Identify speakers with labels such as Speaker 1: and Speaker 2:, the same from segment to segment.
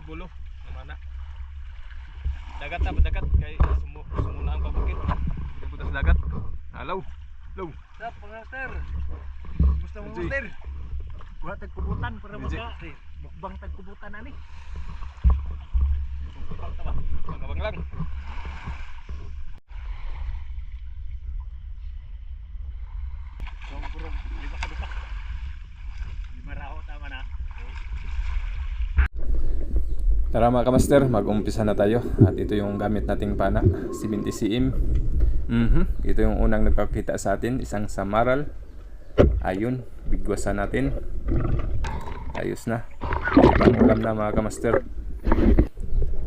Speaker 1: bulo naman na. Dagat na, dagat kay sumuna ang pabukid. Butas dagat. Hello. Hello.
Speaker 2: Sap, master. Gusto mo master? Buhat tagkubutan para maka mukbang tagkubutan ani.
Speaker 1: Abang lang.
Speaker 2: Kurang 5 ka dupa. 5 raho tama na.
Speaker 1: Tara mga kamaster, mag-umpisa na tayo. At ito yung gamit nating pana, 70 cm. Ito yung unang nagpakita sa atin, isang samaral. Ayun, bigwasan natin. Ayos na. Pangulam na mga kamaster.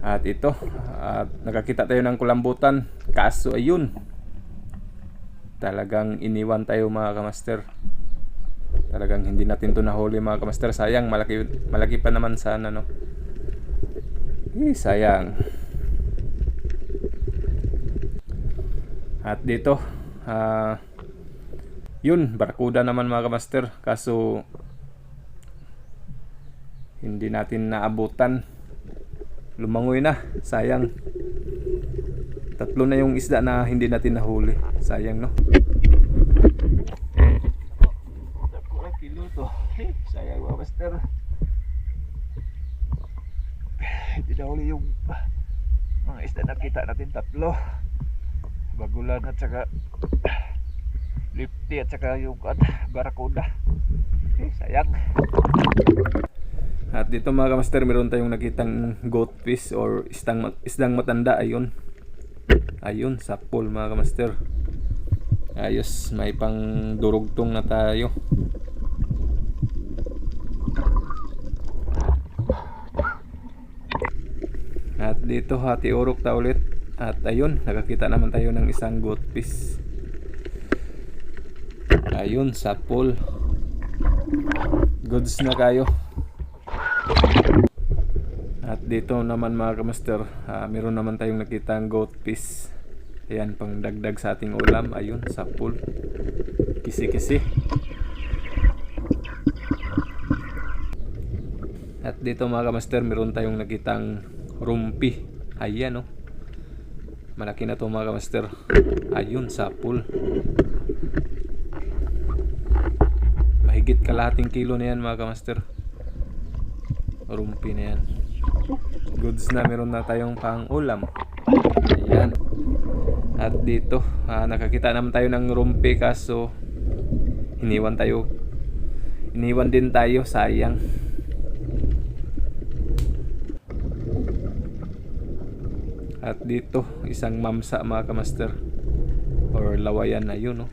Speaker 1: At ito, nakakita tayo ng kulambutan. Kaso ayun, talagang iniwan tayo mga kamaster. Talagang hindi natin to nahuli mga kamaster. Sayang, malaki pa naman sana no. Sayang. At dito yun, barakuda naman mga kamaster. Kaso hindi natin naabutan. Lumangoy na, sayang. 3 na yung isda na hindi natin nahuli. Sayang no. Kilo to. Sayang mga kamaster. Hindi nahuli yung mga isda na kita natin 3. Bagulan at saka lifty at saka yung barakuda. Sayang. At dito mga kamaster, meron tayong nakitang goatfish or isdang matanda. Ayun, ayun, sapol mga kamaster. Ayos, may pang durugtong na tayo. At dito hati urok ta ulit. At ayun, nakakita naman tayo ng isang goatfish. Ayun, sapol. Goods na kayo. At dito naman mga kamaster, meron naman tayong nakitang goatfish. Ayan, pang dagdag sa ating ulam. Ayun, sapol. Kisi-kisi. At dito mga kamaster, meron tayong nakitang rumpi. Ayan no. Malaki na to mga kamaster. Ayun, sapol. Mahigit kalahating kilo na yan mga kamaster. Rumpi na yan. Goods na, meron na tayong pang ulam. Ayan. At dito nakakita naman tayo ng rumpi. Kaso iniwan din tayo. Sayang. At dito, isang mamsa mga kamaster or lawayan na yun no?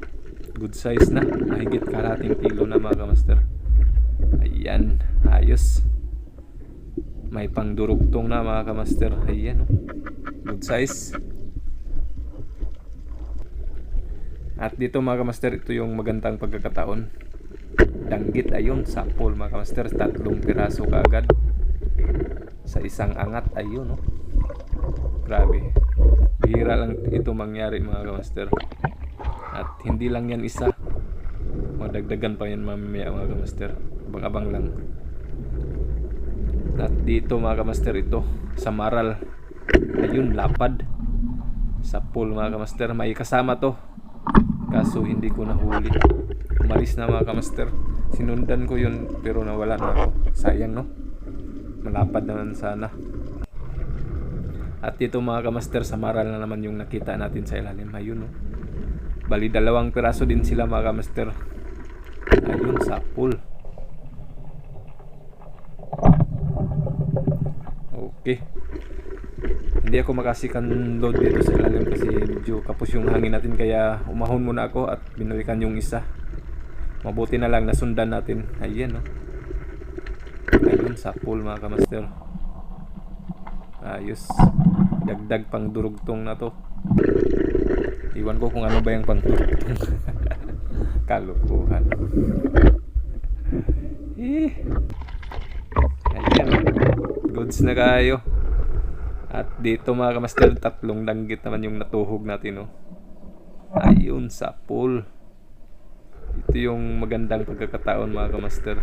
Speaker 1: Good size na, mahigit kalahating kilo na mga kamaster. Ayan, ayos. May pang durugtong na mga kamaster. Ayan no? Good size. At dito mga kamaster, ito yung magandang pagkakataon. Danggit, ayun, sapol mga kamaster. 3 piraso kaagad sa isang angat. Ayun no? Grabe, bihira lang ito mangyari mga kamaster. At hindi lang yan isa, madagdagan pa yan mamaya mga kamaster. Abang-abang lang. At dito mga kamaster, ito samaral. Ayun, lapad. Sapol mga kamaster. May kasama to, kaso hindi ko nahuli. Umalis na mga kamaster. Sinundan ko yun pero nawala na ako. Sayang no, malapad naman sana. At dito mga kamaster, samaral na naman yung nakita natin sa ilalim. Ayun no, bali 2 piraso din sila mga kamaster. Ayun, sapol. Okay, hindi ako makasikan load dito sa ilalim kasi medyo kapos yung hangin natin. Kaya umahon muna ako at binalikan yung isa. Mabuti na lang nasundan natin. Ayun no, ayun, sapol mga kamaster. Ayos, dagdag pang durugtong na to. Iwan ko kung ano ba yung pang durugtong. Kalukuhan. Ayan, goods na kayo. At dito mga kamaster, 3 danggit naman yung natuhog natin no. Ayun, sapol. Ito yung magandang pagkakataon mga kamaster.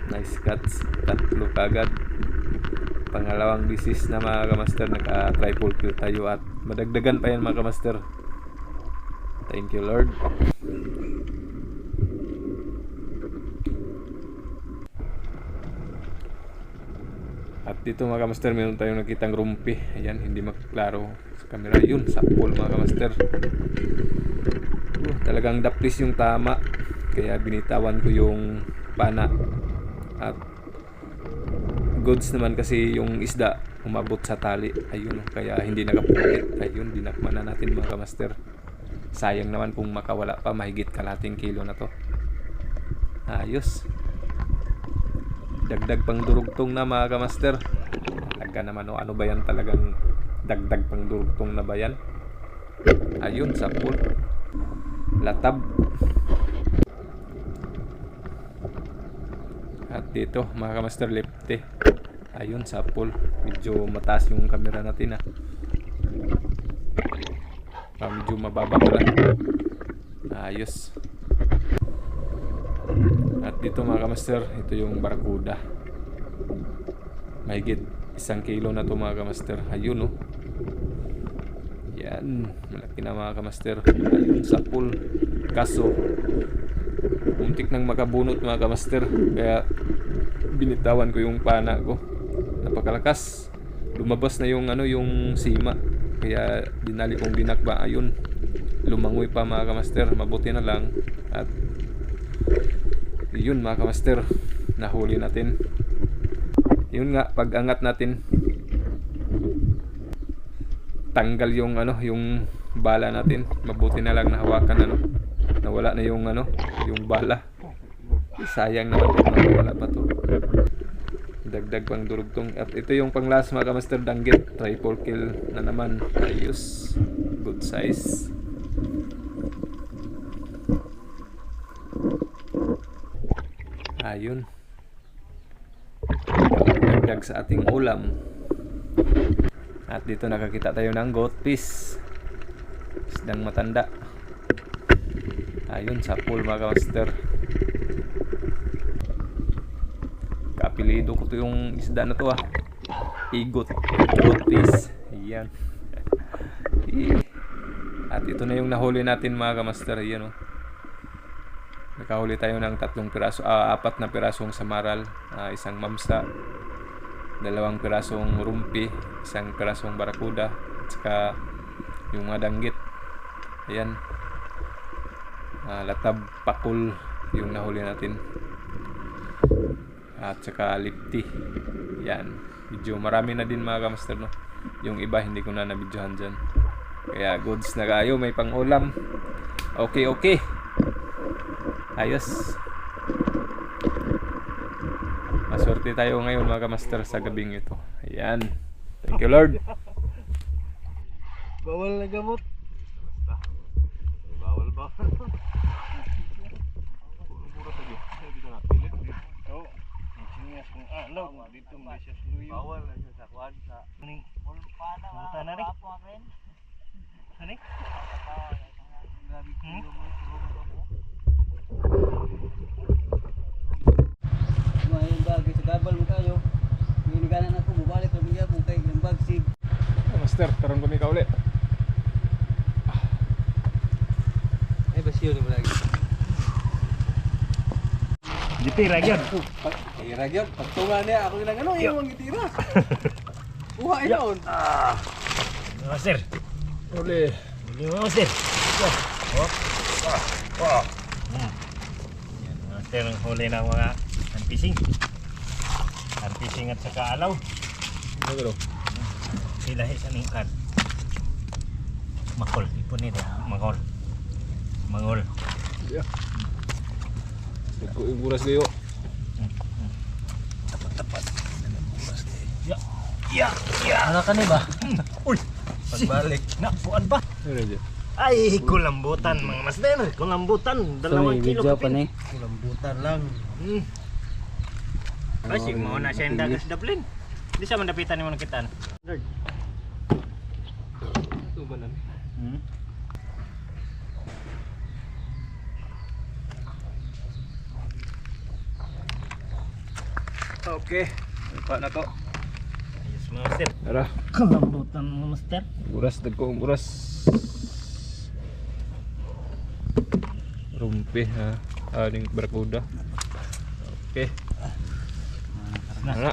Speaker 1: Nice cuts, 3 kagad. Pangalawang bisis na mga kamaster, naka triple kill tayo at madagdagan pa yan mga kamaster. Thank you Lord. At dito mga kamaster, meron tayong nakitang rumpi. Ayan, hindi maklaro sa camera. Yun, sapol mga kamaster. Talagang daplis yung tama, kaya binitawan ko yung pana. At goods naman kasi yung isda umabot sa tali. Ayun, kaya hindi nakapulit. Ayun, dinakman na natin mga kamaster. Sayang naman kung makawala pa, mahigit kalating kilo na to. Ayos. Dagdag pang durugtong na mga kamaster. Talaga naman, ano ba yan, talagang dagdag pang durugtong na ba yan? Ayun, sapul. Latab. At dito mga kamaster, lefty. Ayun, sapul. Medyo mataas yung camera natin medyo mababa pala. Ayos. At dito mga kamaster, ito yung barakuda. Mahigit 1 kilo na to mga kamaster. Ayun yan, malaki na mga kamaster. Ayun, sapul. Kaso muntik nang makabunot mga kamaster, kaya binitawan ko yung pana ko. Napakalakas. Lumabas na yung yung sima, kaya dinali kong binakba. Ayun, lumangoy pa mga kamaster. Mabuti na lang at yun mga kamaster, nahuli natin. Yun nga, pag angat natin, tanggal yung yung bala natin. Mabuti na lang nahawakan nawala na yung yung bala. Sayang naman kung nawala pa to. Dagdag pang durugtong. At ito yung pang last mga kamaster, danggit. Triple kill na naman. Ayos, good size. Ayun, dagdag sa ating ulam. At dito nakakita tayo ng goat fish, isdang matanda. Ayun, sapul mga kamaster. Kapilido ko to yung isda na to igot, goat fish. Ayan. At ito na yung nahuli natin mga kamaster. Ayan nakahuli tayo ng 4 piraso, 4 na pirasong samaral, 1 mamsa, 2 pirasong rumpi, 1 pirasong barakuda, at saka yung mga danggit. Ayan, latab, pakul yung nahuli natin, at saka lipti. Yan, medyo marami na din mga kamaster yung iba hindi ko na nabidyohan dyan, kaya goods na kayo, may pang ulam. Okay. Ayos. Maswerte tayo ngayon mga kamaster sa gabing ito. Ayan. Thank you Lord.
Speaker 2: Bawal na gamot.
Speaker 1: Bawal.
Speaker 2: Mura tadi. Dito na pilit. Ito. Sinias kung dito mo siya sluyo. Bawal na siya sa kwan sa ning pulpada na rin. Ani? Grabe ko mo
Speaker 3: yung bag sa gabal mo kayo. Ginaganan ako mubalik kami niya kung kay yung bag sig.
Speaker 1: Master, karon kami ka uli.
Speaker 3: Ay basiyo ni lagi.
Speaker 2: Gitira gyud.
Speaker 3: Tira gyud. Pagtunga niya ako ilang yung gitira. Buha inoon.
Speaker 2: Master.
Speaker 1: Uli.
Speaker 2: Master. Yan, master ang huli ng mga anpising. Anpising at saka alaw.
Speaker 1: Ano?
Speaker 2: Silahi sa ningkat. Makol. Ipon nito. Makol. Mangol.
Speaker 1: Yeah. Yung buras liyo.
Speaker 2: Tapat. Ya.
Speaker 3: Ano ka ni ba?
Speaker 2: Uy.
Speaker 3: Pagbalik.
Speaker 2: Buwan ba?
Speaker 1: Ano dyan?
Speaker 2: Ay, kulambutan mga master. Kulambutan. 2 kilo kapin.
Speaker 3: Kulambutan lang.
Speaker 2: Kasi mo na siya yung dagas daplin. Hindi siya mandapitan ni mo nakitaan.
Speaker 1: Ito ba nan? Okay. Lupa na to.
Speaker 2: Mga master.
Speaker 1: Ara,
Speaker 2: Kalambutan mga master.
Speaker 1: uras dagko uras. Rumpi ha, aning barakuda. Okay.
Speaker 2: Na.
Speaker 1: Ana.